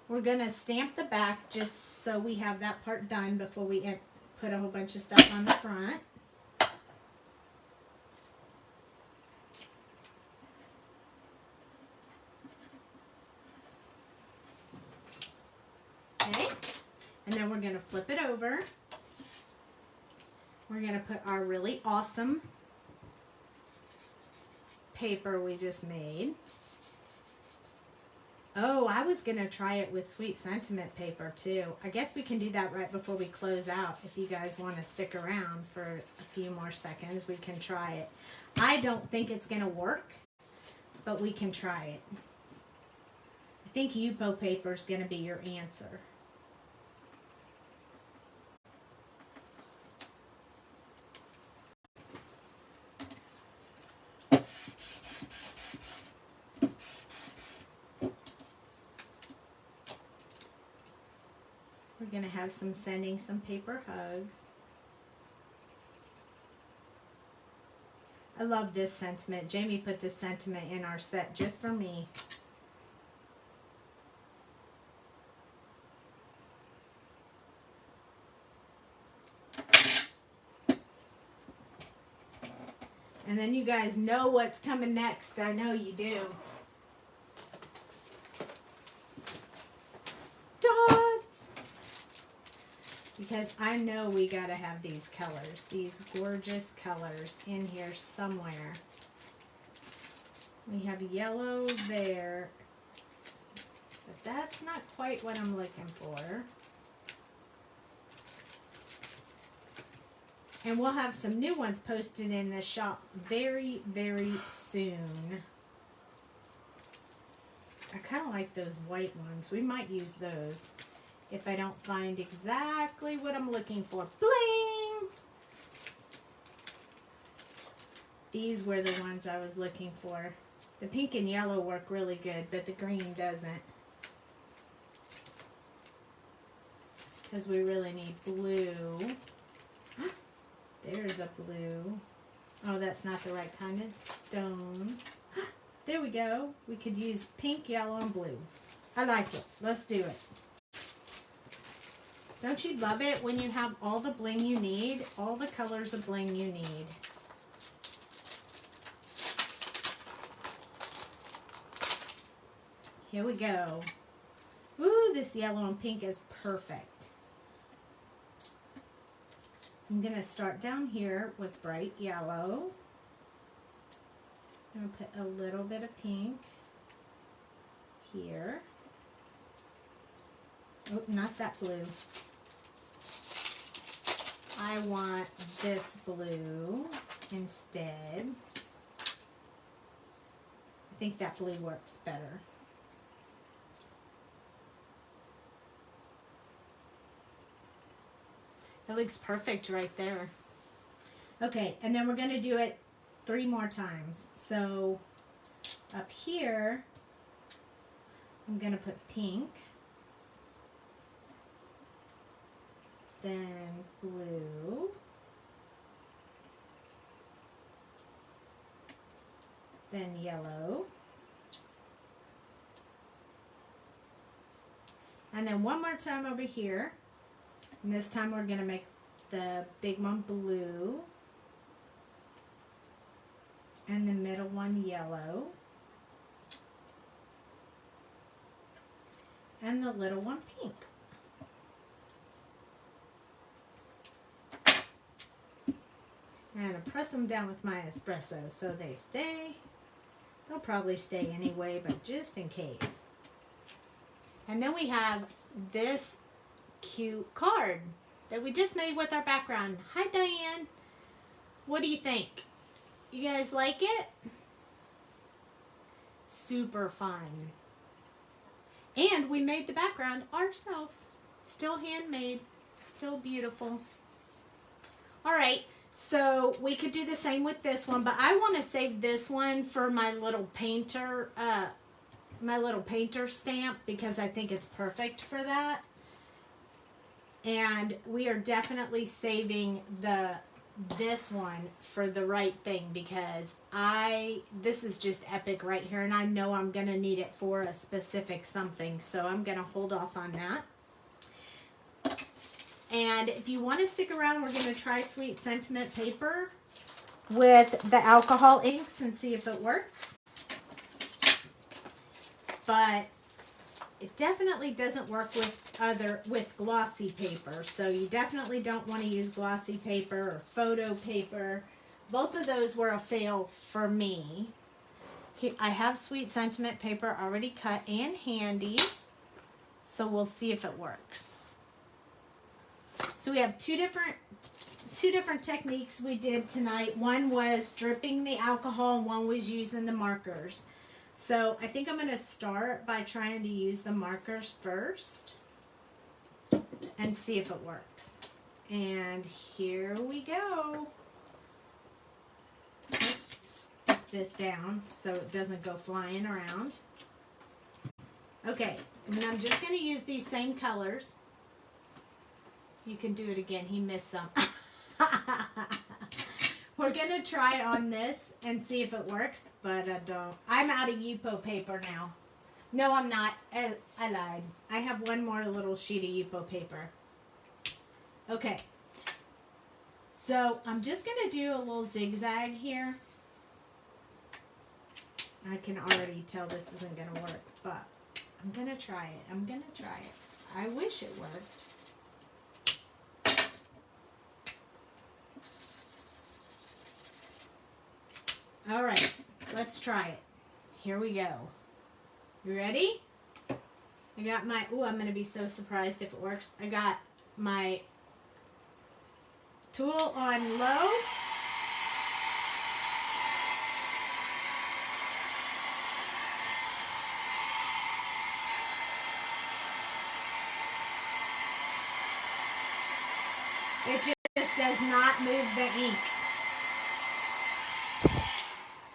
We're going to stamp the back just so we have that part done before we put a whole bunch of stuff on the front. Okay, and then we're going to flip it over. We're going to put our really awesome paper we just made. Oh, I was going to try it with sweet sentiment paper too. I guess we can do that right before we close out. If you guys want to stick around for a few more seconds, we can try it. I don't think it's going to work, but we can try it. I think Yupo paper is going to be your answer. We're going to have sending some paper hugs. I love this sentiment. Jamie put this sentiment in our set just for me. And then you guys know what's coming next. I know you do. Because I know we gotta have these colors, these gorgeous colors in here somewhere. We have yellow there, but that's not quite what I'm looking for. And we'll have some new ones posted in the shop very, very soon. I kind of like those white ones. We might use those. If I don't find exactly what I'm looking for. Bling! These were the ones I was looking for. The pink and yellow work really good, but the green doesn't. Because we really need blue. There's a blue. Oh, that's not the right kind of stone. There we go. We could use pink, yellow, and blue. I like it. Let's do it. Don't you love it when you have all the bling you need? All the colors of bling you need. Here we go. Ooh, this yellow and pink is perfect. So I'm going to start down here with bright yellow. I'm going to put a little bit of pink here. Oh, not that blue. I want this blue instead. I think that blue works better. That looks perfect right there. Okay, and then we're going to do it 3 more times. So Up here, I'm going to put pink, then blue, then yellow, and then one more time over here, and this time we're going to make the big one blue, and the middle one yellow, and the little one pink. And I'm going to press them down with my espresso so they stay. They'll probably stay anyway, but just in case. And then we have this cute card that we just made with our background. Hi, Diane. What do you think? You guys like it? Super fun. And we made the background ourselves. Still handmade. Still beautiful. All right. So we could do the same with this one, but I want to save this one for my little painter stamp because I think it's perfect for that. And we are definitely saving this one for the right thing because this is just epic right here, and I know I'm going to need it for a specific something, so I'm going to hold off on that. And if you want to stick around, we're going to try Sweet Sentiment paper with the alcohol inks and see if it works. But it definitely doesn't work with glossy paper. So you definitely don't want to use glossy paper or photo paper. Both of those were a fail for me. I have Sweet Sentiment paper already cut and handy. So we'll see if it works. So we have two different techniques we did tonight. One was dripping the alcohol and one was using the markers. So I think I'm going to start by trying to use the markers first and see if it works. And here we go. Let's stick this down so it doesn't go flying around. Okay, and I'm just going to use these same colors. You can do it again. He missed some. We're going to try on this and see if it works, but I don't. I'm out of Yupo paper now. No, I'm not. I lied. I have one more little sheet of Yupo paper. Okay. So I'm just going to do a little zigzag here. I can already tell this isn't going to work, but I'm going to try it. I'm going to try it. I wish it worked. All right, let's try it. Here we go. You ready? I got my, I'm going to be so surprised if it works. I got my tool on low. It just does not move the ink.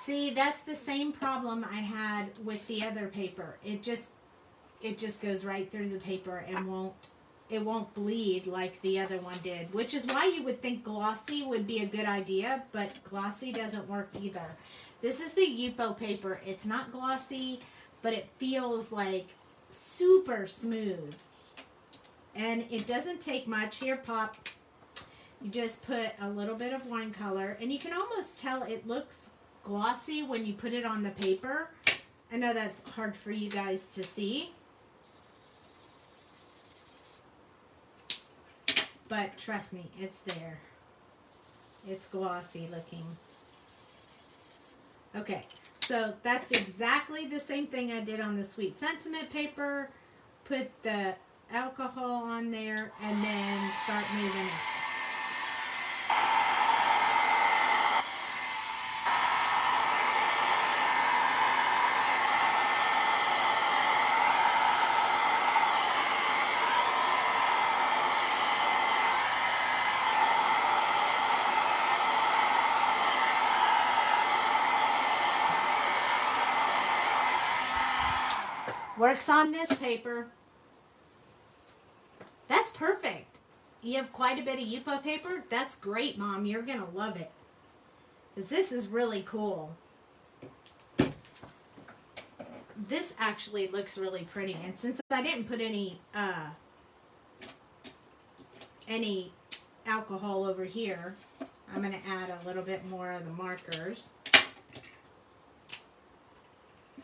See, that's the same problem I had with the other paper. It just goes right through the paper and it won't bleed like the other one did, which is why you would think glossy would be a good idea, but glossy doesn't work either. This is the Yupo paper. It's not glossy, but it feels like super smooth. And it doesn't take much. Here, Pop, you just put a little bit of one color, and you can almost tell it looks glossy when you put it on the paper. I know that's hard for you guys to see, but trust me, it's there. It's glossy looking. Okay, so that's exactly the same thing I did on the Sweet Sentiment paper. Put the alcohol on there and then start moving it. Works on this paper. That's perfect. You have quite a bit of Yupo paper? That's great, Mom. You're going to love it. Because this is really cool. This actually looks really pretty. And since I didn't put any alcohol over here, I'm going to add a little bit more of the markers.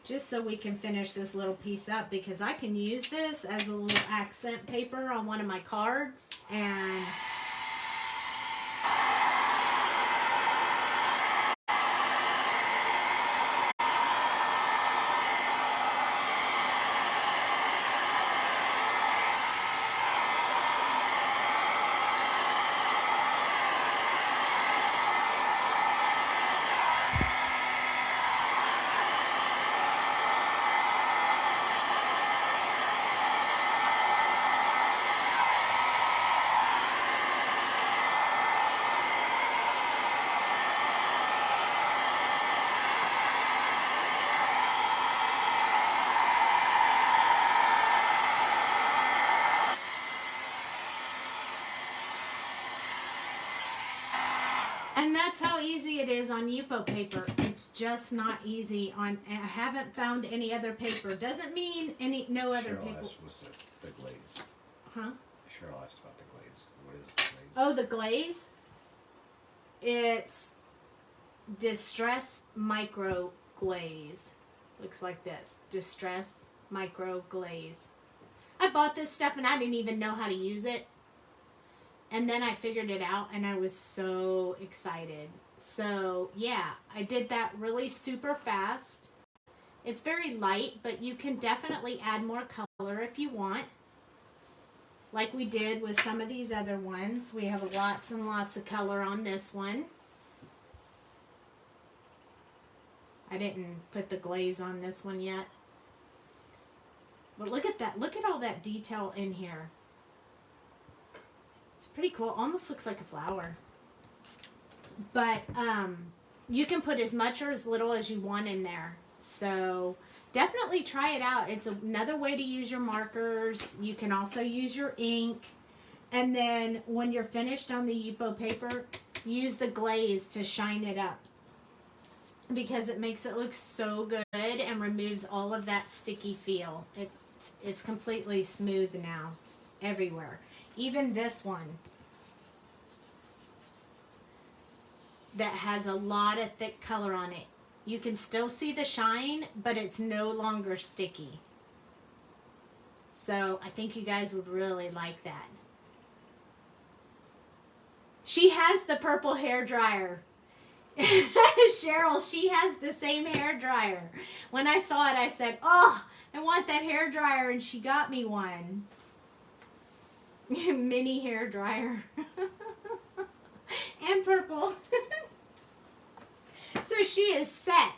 Just so we can finish this little piece up, because I can use this as a little accent paper on one of my cards. And that's how easy it is on Yupo paper. It's just not easy on. I haven't found any other paper. Doesn't mean no other Cheryl paper. asked what's the glaze. Huh? Cheryl asked about the glaze. What is the glaze? Oh, the glaze? It's Distress Micro Glaze. Looks like this. Distress Micro Glaze. I bought this stuff and I didn't even know how to use it. And then I figured it out and I was so excited. So, yeah, I did that really super fast. It's very light, but you can definitely add more color if you want. Like we did with some of these other ones. We have lots and lots of color on this one. I didn't put the glaze on this one yet. But look at that. Look at all that detail in here. It's pretty cool. Almost looks like a flower. But you can put as much or as little as you want in there. So definitely try it out. It's another way to use your markers. You can also use your ink. And then when you're finished on the Yupo paper, use the glaze to shine it up, because it makes it look so good and removes all of that sticky feel. It's completely smooth now everywhere. Even this one that has a lot of thick color on it. You can still see the shine, but it's no longer sticky. So I think you guys would really like that. She has the purple hair dryer. Cheryl, she has the same hair dryer. When I saw it, I said, oh, I want that hair dryer, and she got me one. Mini hair dryer. And purple. So she is set.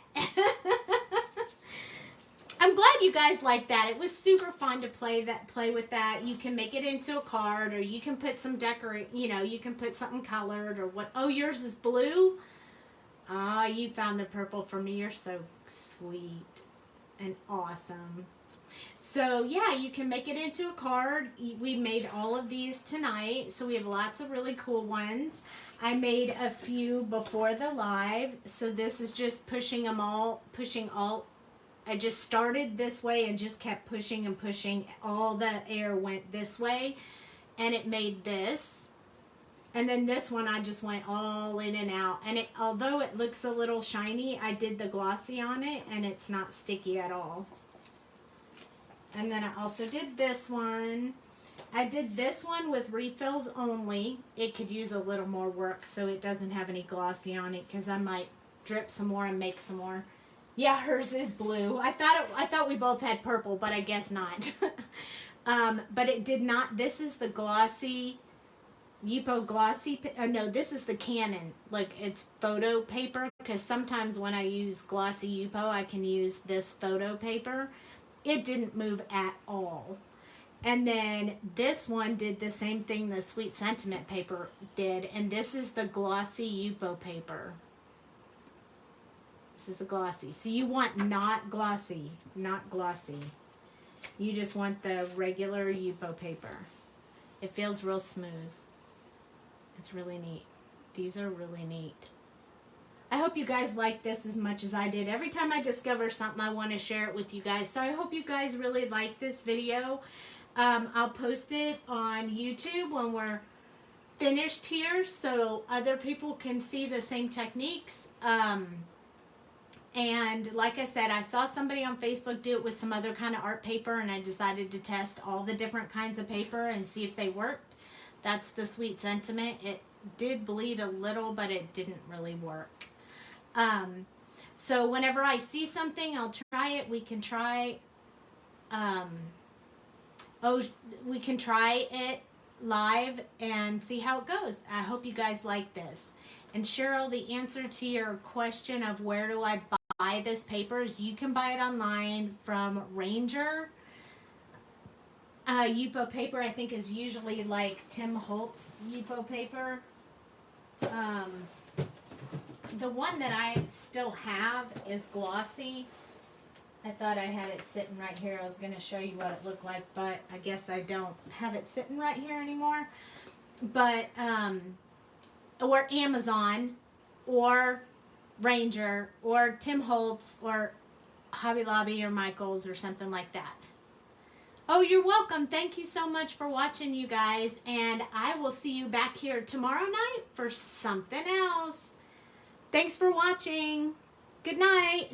I'm glad you guys like that. It was super fun to play with that. You can make it into a card, or you can put some you can put something colored or what. Oh, yours is blue? Ah, you found the purple for me. You're so sweet and awesome. So, yeah, you can make it into a card. We made all of these tonight, so we have lots of really cool ones. I made a few before the live, so this is just pushing all. I just started this way and just kept pushing and pushing. All the air went this way, and it made this. And then this one, I just went all in and out. And although it looks a little shiny, I did the glossy on it, and it's not sticky at all. And then I also did this one. I did this one with refills only. It could use a little more work, so it doesn't have any glossy on it, because I might drip some more and make some more. Yeah, hers is blue. I thought we both had purple, but I guess not. But it did not. This is the glossy Yupo glossy. No, this is the Canon. Like, it's photo paper, because sometimes when I use glossy Yupo, I can use this photo paper. It didn't move at all. And then this one did the same thing the Sweet Sentiment paper did. And this is the glossy Yupo paper. This is the glossy. So you want not glossy. Not glossy. You just want the regular Yupo paper. It feels real smooth. It's really neat. These are really neat. I hope you guys like this as much as I did. Every time I discover something, I want to share it with you guys. So I hope you guys really like this video. I'll post it on YouTube when we're finished here so other people can see the same techniques. And like I said, I saw somebody on Facebook do it with some other kind of art paper, and I decided to test all the different kinds of paper and see if they worked. That's the sweet sentiment. It did bleed a little, but it didn't really work. So whenever I see something, I'll try it. We can try, we can try it live and see how it goes. I hope you guys like this. And Cheryl, the answer to your question of where do I buy this paper is you can buy it online from Ranger. Yupo paper, I think, is usually like Tim Holtz Yupo paper. The one that I still have is glossy. I thought I had it sitting right here. I was going to show you what it looked like, but I guess I don't have it sitting right here anymore. But, or Amazon, or Ranger, or Tim Holtz, or Hobby Lobby, or Michael's, or something like that. Oh, you're welcome. Thank you so much for watching, you guys. And I will see you back here tomorrow night for something else. Thanks for watching. Good night.